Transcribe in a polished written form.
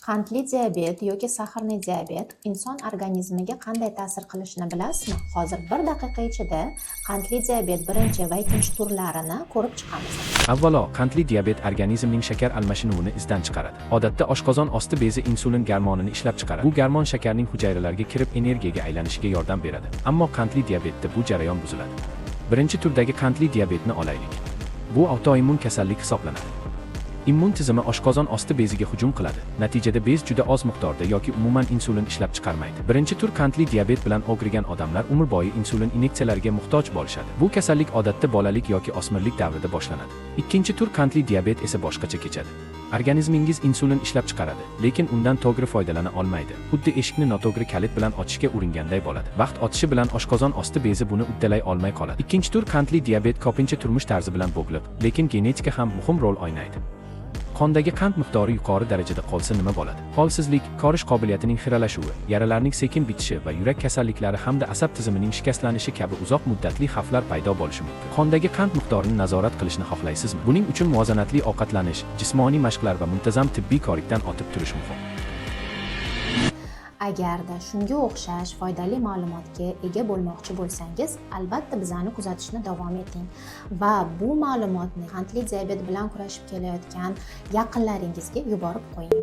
Qandli diabet yoki saharli diabet inson organizmiga qanday ta'sir qilishini bilasizmi? Hozir 1 daqiqa ichida qandli diabet birinchi va ikkinchi turlarini ko'rib chiqamiz. Avvalo, qandli diabet organizmning shakar almashinuvini izdan chiqaradi. Odatda oshqozon osti bezi insulin gormonini ishlab chiqaradi. Bu gormon shakarning hujayralarga kirib energiyaga aylanishiga yordam beradi. Ammo qandli diabetda bu jarayon buziladi. Birinchi turdagi qandli diabetni olaylik. Bu autoimmun kasallik hisoblanadi. Immun tizimi oshqozon osti beziga hujum qiladi. Natijada bez juda oz miqdorda yoki umuman insulin ishlab chiqarmaydi. Birinchi tur qandli diabet bilan og'rigan odamlar umr bo'yi insulin inyeksiyalariga muhtoj bo'lishadi. Bu kasallik odatda bolalik yoki o'smirlik davrida boshlanadi. Ikkinchi tur qandli diabet esa boshqacha kechadi. Organizmingiz insulin ishlab chiqaradi, lekin undan to'g'ri foydalana olmaydi. Xuddi eshikni noto'g'ri kalit bilan ochishga uringanday bo'ladi. Vaqt o'tishi bilan oshqozon osti bezi buni uddalay olmay qoladi. Ikkinchi tur qandli diabet ko'pincha turmush tarzi bilan bog'liq, lekin genetika ham muhim rol o'ynaydi. Qondagi qand miqdori yuqori darajada qolsa nima bo'ladi? Holsizlik, qorish qobiliyatining xiralashuvi, yaralarning sekin bitishi va yurak kasalliklari hamda asab tizimining shikastlanishi kabi uzoq muddatli xavflar paydo bo'lishi mumkin. Qondagi qand miqdorini nazorat qilishni xohlaysizmi? Buning uchun muvozanatli ovqatlanish, jismoniy mashqlar va muntazam tibbiy ko'rikdan o'tib turish muhim. Agarda shunga o'xshash foydali ma'lumotga ega bo'lmoqchi bo'lsangiz, albatta bizani kuzatishni davom eting va bu ma'lumotni qandli diabet bilan kurashib kelayotgan yaqinlaringizga yuborib qo'ying.